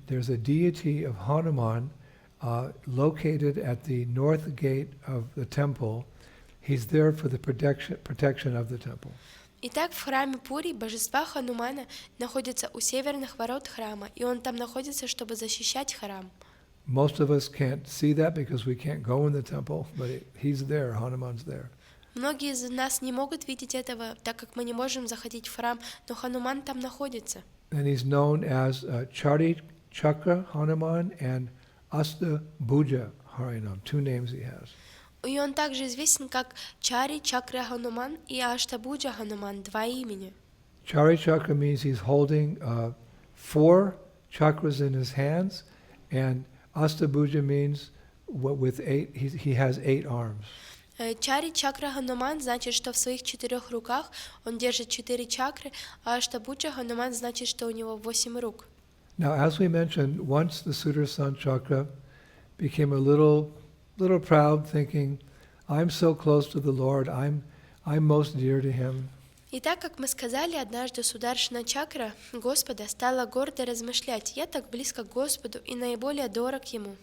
there's a deity of Hanuman located at the north gate of the temple. He's there for the protection of the temple. Итак, в храме Пури божества Ханумана находятся у северных ворот храма, и он там находится, чтобы защищать храм. Most of us can't see that because we can't go in the temple, but he's there, Hanuman's there. Многие из нас не могут видеть этого, так как мы не можем заходить в храм, но Хануман там находится. And he's known as Chari Chakra Hanuman and Asta Bhuja Harinam, 2 names he has. И он также известен как Чари Чакра Хануман и Аштабуджа Хануман, 2 имени. Chari Chakra means he's holding 4 chakras in his hands, and Astabhuja means with 8, he has 8 arms. Чари Чакра Хануман значит, что в своих 4 руках он держит 4 чакры, а Аштабуджа Хануман значит, что у него 8 рук. Now, as we mentioned, once the Sундаршан chakra became a little proud, thinking, I'm so close to the Lord, I'm most dear to him. И так как мы сказали, однажды Сундаршана чакра Господа стала гордо размышлять: я так близко к Господу и наиболее дорог ему.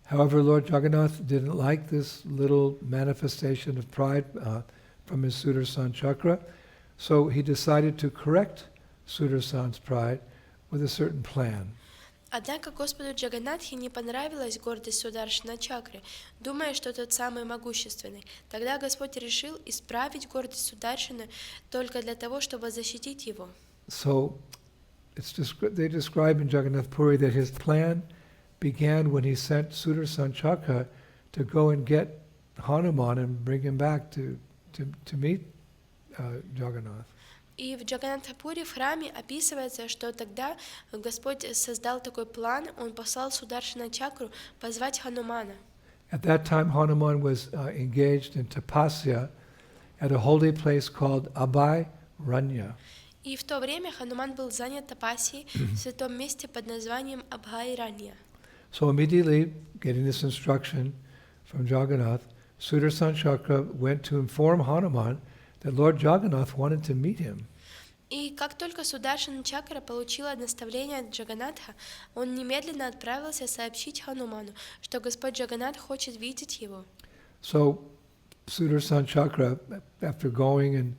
However, Lord Jagannath didn't like this little manifestation of pride from his Sундаршан chakra, so he decided to correct Sундаршан's pride with a certain plan. Однако Господу Джаганнатхе не понравилась гордость Сундаршана чакры, думая, что тот самый могущественный. Тогда Господь решил исправить гордость Сундаршана только для того, чтобы защитить его. So they describe in Jagannath Puri that his plan began when he sent Sундаршан chakra to go and get Hanuman and bring him back to meet Jagannath. И в Джаганнатхапуре в храме описывается, что тогда Господь создал такой план, он послал Сундаршана чакру позвать Ханумана. At that time, Hanuman was engaged in tapasya at a holy place called Abhairanya. И в то время Хануман был занят тапасией в святом месте под названием Абхайранья. So immediately, getting this instruction from Jagannath, Sундаршан chakra went to inform Hanuman that Lord Jagannath wanted to meet him. И как только Сундаршана чакра получила наставление от Джаганнатха, он немедленно отправился сообщить Хануману, что Господь Джаганнат хочет видеть его. So Sундаршан chakra, after going and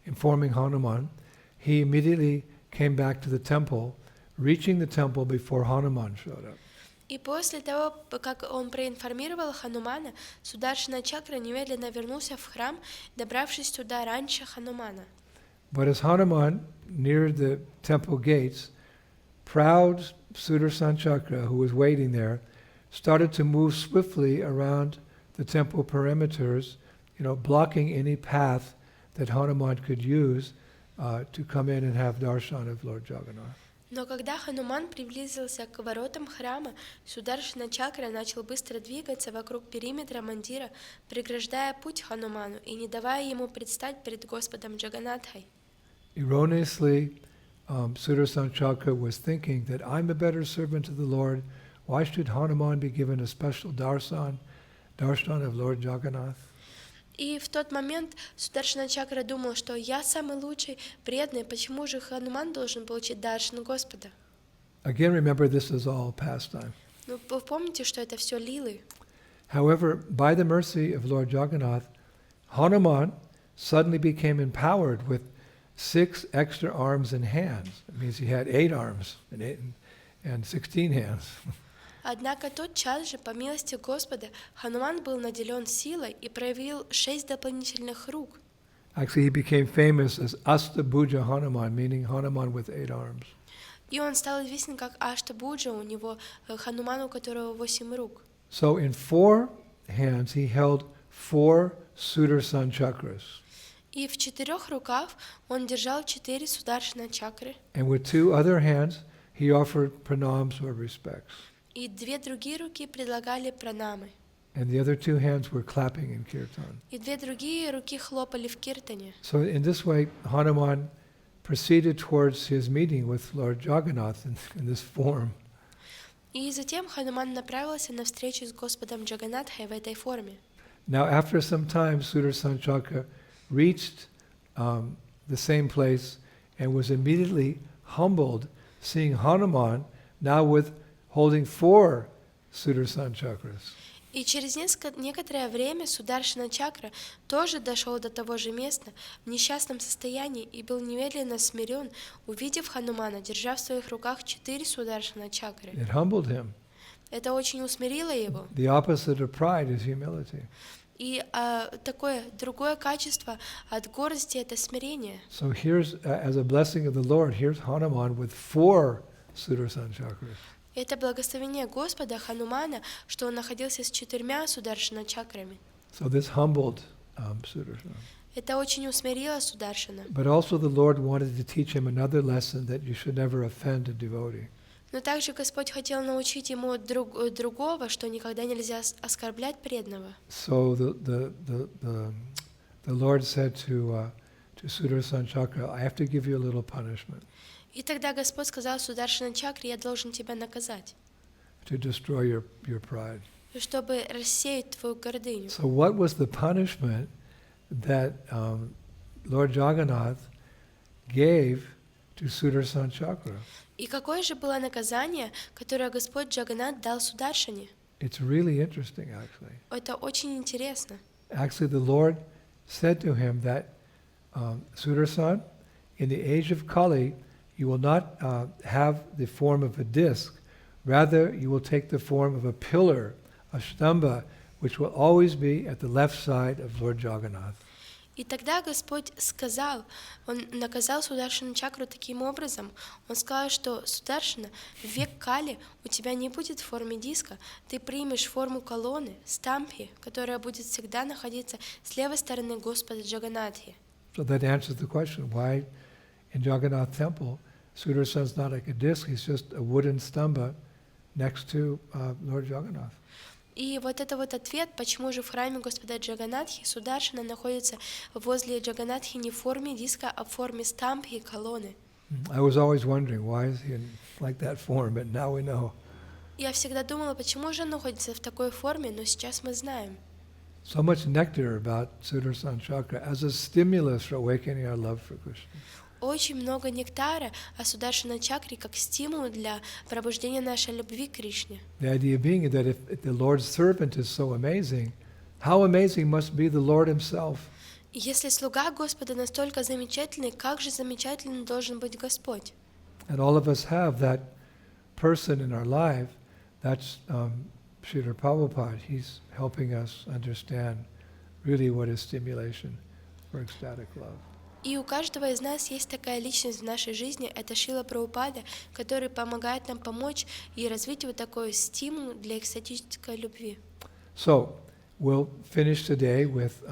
informing Hanuman, he immediately came back to the temple, reaching the temple before Hanuman showed up. И после того, как он проинформировал Ханумана, Сундаршана чакра немедленно вернулся в храм, добравшись туда раньше Ханумана. But as Hanuman neared the temple gates, proud Sундаршан chakra, who was waiting there, started to move swiftly around the temple perimeters, blocking any path that Hanuman could use to come in and have darshan of Lord Jagannath. Но когда Хануман приблизился к воротам храма, Сундаршана чакра начал быстро двигаться вокруг периметра мандира, преграждая путь Хануману и не давая ему предстать перед Господом Джаганнатхой. Erroneously, Sундаршан chakra was thinking that I'm a better servant to the Lord. Why should Hanuman be given a special darshan of Lord Jagannath? И в тот момент Сундаршана чакра думал, что я самый лучший, преданный, почему же Хануман должен получить даршан Господа? Again, remember, this is all pastime. Ну, вы помните, что это все лилы. However, by the mercy of Lord Jagannath, Hanuman suddenly became empowered with 6 extra arms and hands. It means he had 8 arms and 16 hands. Однако тот час же, по милости Господа, Хануман был наделен силой и проявил 6 дополнительных рук. Actually, he became famous as Astabhuja Hanuman, meaning Hanuman with 8 arms. И он стал известен как Аштабуджа, у него Хануман, у которого 8 рук. So in 4 hands he held 4 Sudarshan chakras. И в 4 руках он держал 4 Сундаршана чакры. And with 2 other hands he offered pranams or respects. И 2 другие руки предлагали пранамы. And the other 2 hands were clapping in kirtan. И 2 другие руки хлопали в киртане. So in this way, Hanuman proceeded towards his meeting with Lord Jagannath in this form. И затем Хануман направился на встречу с Господом Джаганатхой в этой форме. Now, after some time, Sudarshan Chakra reached the same place and was immediately humbled, seeing Hanuman now with holding 4 Sudarshan chakras. И через некоторое время Сундаршана чакра тоже дошел до того же места в несчастном состоянии и был немедленно смирен, увидев Ханумана, держа в своих руках 4 Сундаршана чакры. It humbled him. Это очень усмирило его. The opposite of pride is humility. И такое другое качество от гордости — это смирение. So here's, as a blessing of the Lord, here's Hanuman with 4 Sudarshan chakras. Это благословение Господа Ханумана, что он находился с 4 Сундаршана чакрами. So this humbled Sudarshan. Это очень усмирило Сундаршана. But also the Lord wanted to teach him another lesson, that you should never offend a devotee. Но также Господь хотел научить ему другого, что никогда нельзя оскорблять преданного. So the Lord said to Sudarshan Chakra, I have to give you a little punishment. И тогда Господь сказал Сундаршана чакре: я должен тебя наказать, to destroy your pride. чтобы рассеять твою гордыню. So what was the punishment that Lord Jagannath gave to Sudarshan Chakra? И какое же было наказание, которое Господь Джаганнат дал Сундаршане? It's really interesting, actually. Это очень интересно. Actually, the Lord said to him that, Sudarshan, in the age of Kali, you will not have the form of a disc. Rather, you will take the form of a pillar, a stamba, which will always be at the left side of Lord Jagannath. И тогда Господь сказал, Он наказал Сундаршана чакру таким образом. Он сказал, что Сундаршана, в век Кали у тебя не будет в форме диска, ты примешь форму колонны, стампи, которая будет всегда находиться с левой стороны Господа Джаганнатхи. So that answers the question, why in Jagannath temple, Sudarshan is not like a disc, he's just a wooden stamba next to Lord Jagannath. И вот это вот ответ, почему же в храме Господа Джаганнатхи Сундаршана находится возле Джаганнатхи не в форме диска, а в форме стампи и колонны. I was always wondering, why is he in like that form, but now we know. Я всегда думала, почему же он находится в такой форме, но сейчас мы знаем. So much nectar about Sudarshan Chakra as a stimulus for awakening our love for Krishna. Очень много нектара о Сундаршана чакре как стимул для пробуждения нашей любви к Кришне. The idea being that if the Lord's servant is so amazing, how amazing must be the Lord himself? Если слуга Господа настолько замечательный, как же замечательным должен быть Господь? And all of us have that person in our life. That's Srila Prabhupada. He's helping us understand really what is stimulation for ecstatic love. И у каждого из нас есть такая личность в нашей жизни, это Шрила Прабхупада, который помогает нам помочь и развить вот такой стимул для экстатической любви. So, we'll finish today with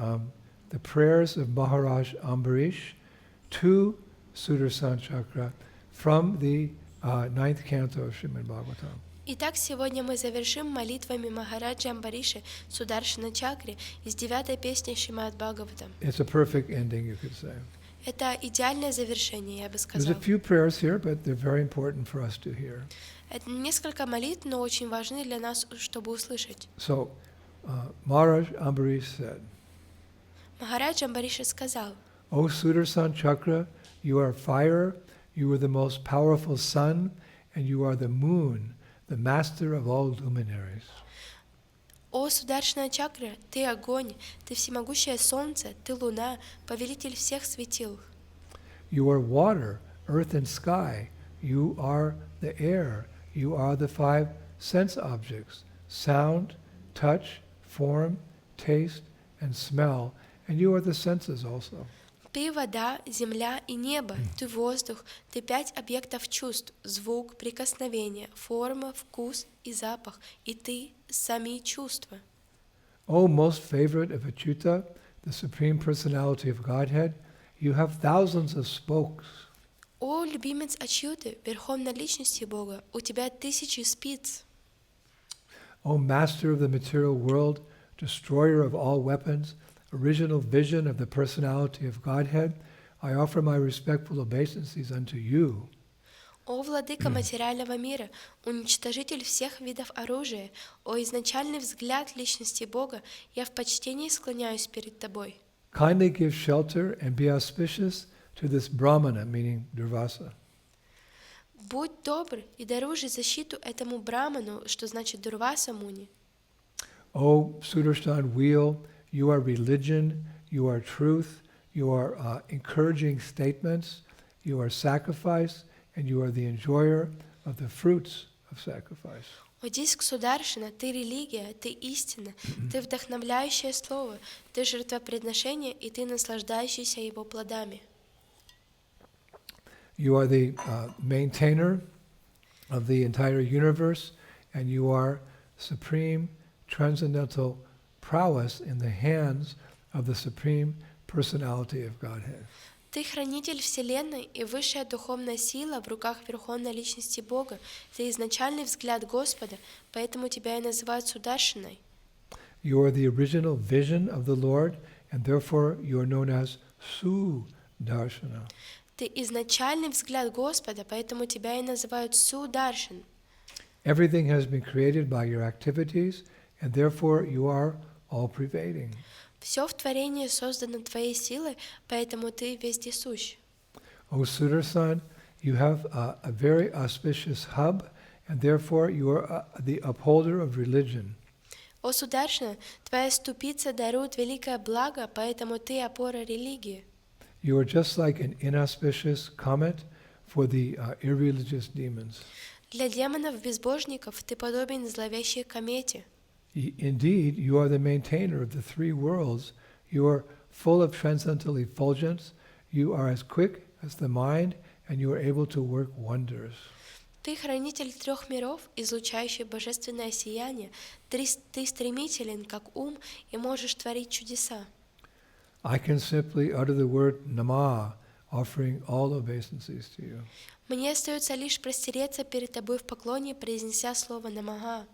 the prayers of Maharaj Ambarish to Sudarshan Chakra from the 9th canto of Srimad Bhagavatam. Итак, сегодня мы завершим молитвами Махараджа Амбариши Сундаршана чакре из 9-й песни Шримад Бхагаватам. It's a perfect ending, you could say. Это идеальное завершение, я бы There's сказала. a few prayers here, but they're very important for us to hear. Это несколько молитв, но очень важны для нас, чтобы услышать. So, Maharaj Ambarish said, Махарадж Амбариши сказал: O Sudarshan Chakra, you are fire, you are the most powerful sun, and you are the moon, the master of all luminaries. О Сундаршана чакра, ты огонь, ты всемогущее солнце, ты луна, повелитель всех светил. You are water, earth and sky. You are the air. You are the five sense objects, sound, touch, form, taste, and smell. And you are the senses also. Ты вода, земля и небо, ты воздух, ты 5 объектов чувств, звук, прикосновение, форма, вкус и запах, и ты сами чувства. O most favorite of Achyuta, the Supreme Personality of Godhead, you have thousands of spokes. О, любимец Ачьюты, Верховной Личности Бога, у тебя 1000 спиц. O Master of the material world, Destroyer of all weapons, original vision of the personality of Godhead, I offer my respectful obeisances unto you. О, владыка материального мира, уничтожитель всех видов оружия, о изначальный взгляд личности Бога, я в почтении склоняюсь перед тобой. Kindly give shelter and be auspicious to this Brahmana, meaning Durvasa. Будь добр и даруй же защиту этому браману, что значит Дурваса Муни. O Sudarshan wheel, you are religion, you are truth, you are encouraging statements, you are sacrifice, and you are the enjoyer of the fruits of sacrifice. О диск Сударшана, ты религия, ты истина, ты вдохновляющее слово, ты жертвоприношение и ты наслаждающийся его плодами. You are the maintainer of the entire universe, and you are supreme transcendental prowess in the hands of the Supreme Personality of Godhead. Ты хранитель Вселенной и высшая духовная сила в руках Верховной Личности Бога. Ты изначальный взгляд Господа, поэтому тебя и называют Сударшиной. You are the original vision of the Lord, and therefore you are known as Sudarshana. Ты изначальный взгляд Господа, поэтому тебя и называют Сударшин. Everything has been created by your activities, and therefore you are all-pervading. Все в творении создано твоей силой, поэтому ты вездесущ. O Sudarsan, you have a very auspicious hub, and therefore you are the upholder of religion. О Сударшина, твоя ступица дарует великое благо, поэтому ты опора религии. You are just like an inauspicious comet for the irreligious demons. Для демонов-безбожников ты подобен зловещей комете. Indeed, you are the maintainer of the three worlds. You are full of transcendental effulgence. You are as quick as the mind, and you are able to work wonders. Ты хранитель 3 миров, излучающий божественное сияние. Ты стремителен, как ум, и можешь творить чудеса. I can simply utter the word Nama, offering all obeisances to you. Мне остается лишь простереться перед тобой в поклоне, произнеся слово «Намага».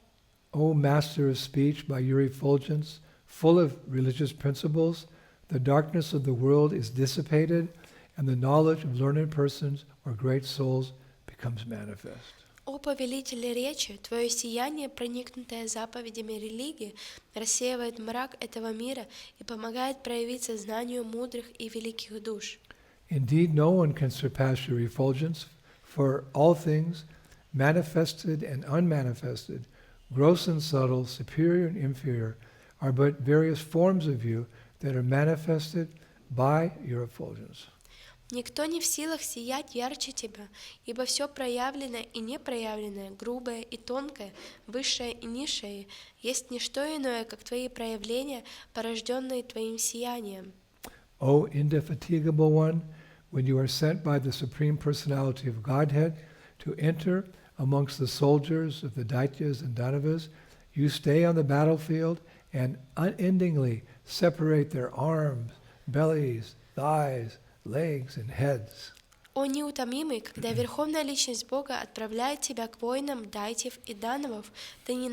O Master of Speech, by your effulgence, full of religious principles, the darkness of the world is dissipated, and the knowledge of learned persons or great souls becomes manifest. О повелитель речи, твое сияние, проникнутое заповедями религии, рассеивает мрак этого мира и помогает проявиться знанию мудрых и великих душ. Indeed, no one can surpass your effulgence, for all things, manifested and unmanifested, gross and subtle, superior and inferior, are but various forms of you that are manifested by your effulgence. Никто не в силах сиять ярче тебя, ибо все проявленное и непроявленное, грубое и тонкое, высшее и низшее, есть не что иное, как твои проявления, порожденные твоим сиянием. O indefatigable one, when you are sent by the Supreme Personality of Godhead to enter amongst the soldiers of the Daityas and Danavas, you stay on the battlefield and unendingly separate their arms, bellies, thighs, legs and heads. О неутомимый, когда Верховная Личность Бога отправляет тебя к воинам дайтев и дановов, ты ни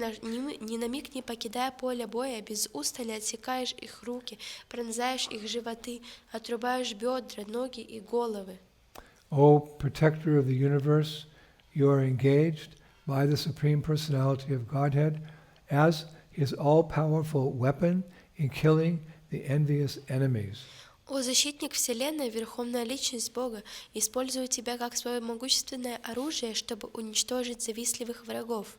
на миг не покидая поле боя, без устали отсекаешь их руки, пронзаешь их животы, отрубаешь бедра, ноги и головы. O protector of the universe, you are engaged by the Supreme Personality of Godhead as his all-powerful weapon in killing the envious enemies. О защитник Вселенной, Верховная Личность Бога, использует тебя как свое могущественное оружие, чтобы уничтожить завистливых врагов.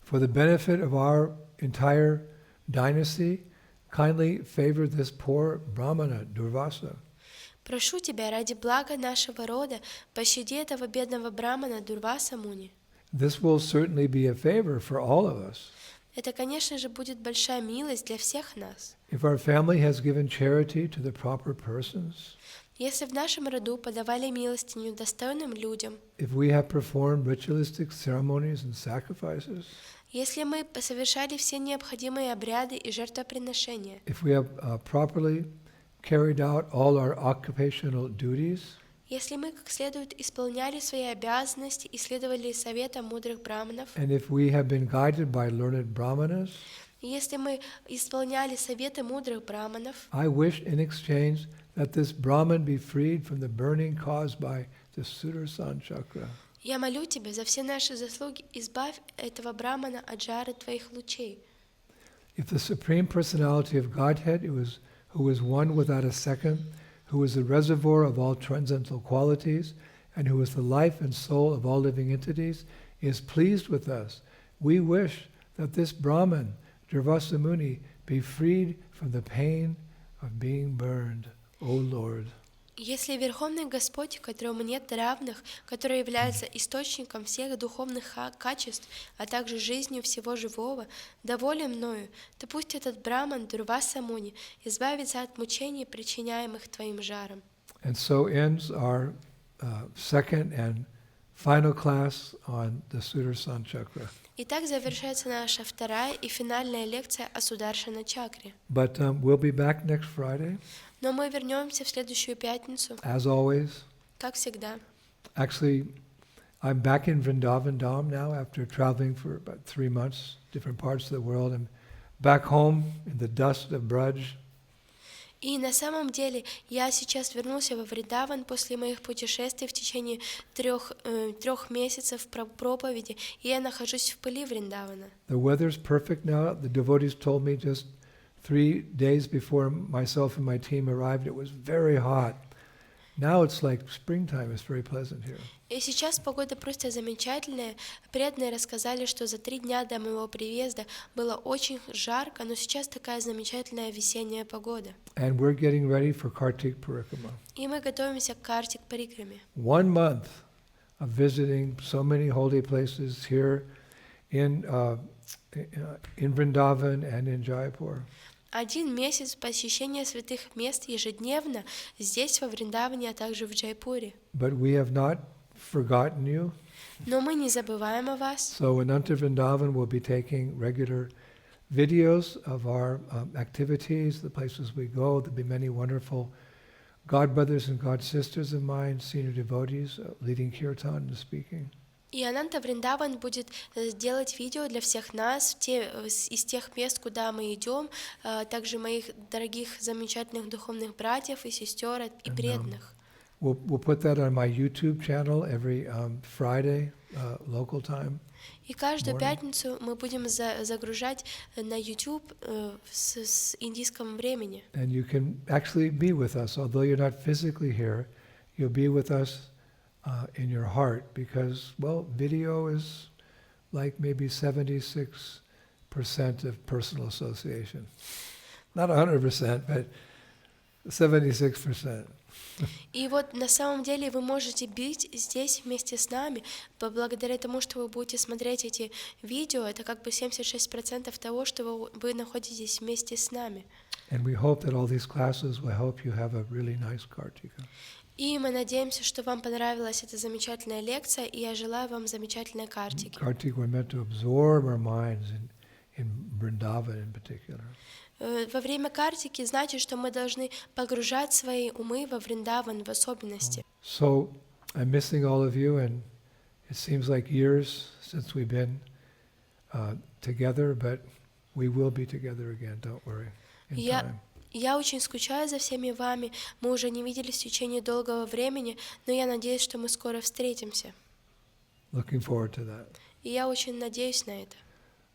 For the benefit of our entire dynasty, kindly favor this poor Brahmana, Durvasa. Прошу тебя, ради блага нашего рода, пощади этого бедного брамана Дурваса Муни. This will certainly be a favor for all of us. Это, конечно же, будет большая милость для всех нас. If our family has given charity to the proper persons, Если в нашем роду подавали милостыню достойным людям, if we have performed ritualistic ceremonies and sacrifices, если мы совершали все необходимые обряды и жертвоприношения, if we have properly carried out all our occupational duties, если мы как следует исполняли свои обязанности и следовали советам мудрых браманов, and if we have been guided by learned brahmanas, и если мы исполняли советы мудрых браманов, I wish in exchange that this Brahman be freed from the burning caused by the Sундаршан Чакра. я молю тебя за все наши заслуги, избавь этого брамана от жара твоих лучей. If the Supreme Personality of Godhead, who is one without a second, who is the reservoir of all transcendental qualities, and who is the life and soul of all living entities, is pleased with us, we wish that this Brahman, Durvasa Muni, be freed from the pain of being burned, O Lord. Если Верховный Господь, которому нет равных, который является источником всех духовных качеств, а также жизнью всего живого, доволен мною, то пусть этот браман Дурваса Муни избавится от мучений, причиняемых твоим жаром. And so ends our second and final class on the Sундаршан Chakra. Итак, завершается наша вторая и финальная лекция о Сундаршана чакре. But we'll be back next Friday, Но мы вернемся в следующую пятницу, as always. как всегда. Actually, I'm back in Vrindavan Dham now after traveling for about 3 months, different parts of the world. I'm back home in the dust of Braj. И на самом деле я сейчас вернулся во Вриндаван после моих путешествий в течение трех месяцев проповеди, и я нахожусь в пыли Вриндавана. The weather's perfect now. The devotees told me just 3 days before myself and my team arrived, it was very hot. Now it's like springtime. It's very pleasant here. И сейчас погода просто замечательная. Преданные рассказали, что за 3 дня до моего приезда было очень жарко, но сейчас такая замечательная весенняя погода. And we're getting ready for Kartik Parikrama. И мы готовимся к Картик Парикраме. 1 month of visiting so many holy places here in Vrindavan and in Jaipur. 1 месяц посещения святых мест ежедневно здесь, во Вриндаване, а также в Джайпуре. But we have not forgotten you. Но мы не забываем о вас. So in Vrindavan we'll be taking regular videos of our activities, the places we go. There'll be many wonderful God brothers and God sisters of mine, senior devotees, leading kirtan and speaking. И Ананта Вриндаван будет делать видео для всех нас из тех мест, куда мы идем, также моих дорогих, замечательных духовных братьев и сестер и преданных. We'll put that on my YouTube channel every Friday, local time. И каждую пятницу мы будем загружать на YouTube с индийского времени. And you can actually be with us, although you're not physically here, you'll be with us in your heart, because, well, video is like maybe 76% of personal association. Not 100%, but 76%. И вот на самом деле вы можете быть здесь вместе с нами, благодаря тому, что вы будете смотреть эти видео, это как бы 76% того, что вы находитесь вместе с нами. And we hope that all these classes will help you have a really nice Kartika. И мы надеемся, что вам понравилась эта замечательная лекция, и я желаю вам замечательной Картики. Kartika, we're meant to absorb our minds in Vrindavan in particular. Во время Картики значит, что мы должны погружать свои умы во Вриндаван в особенности. So I'm missing all of you, and it seems like years since we've been together, but we will be together again, don't worry, in time. Я очень скучаю за всеми вами. Мы уже не виделись в течение долгого времени, но я надеюсь, что мы скоро встретимся. Looking forward to that. И я очень надеюсь на это.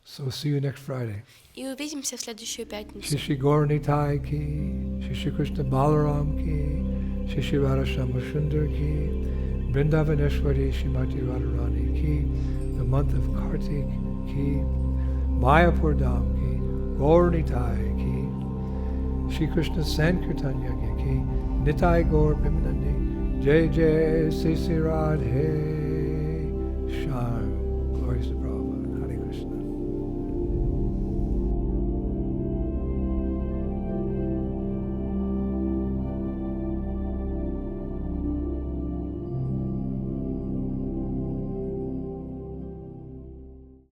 So see you next Friday. И увидимся в следующую пятницу. Shri Gauranitai ki, Shri Krishna Balaram ki, Shri Radha Shamashundar ki, Vrindavaneshwari Shrimati Radharani ki, the month of Kartik ki, Mayapur Dham ki, Gauranitai ki, Shri Krishna Sankirtan Yagya ki, Nitai Gaur Pimanandi, Jai Jai Sri Sri Radhe Shyam. Glories to Prabhupada.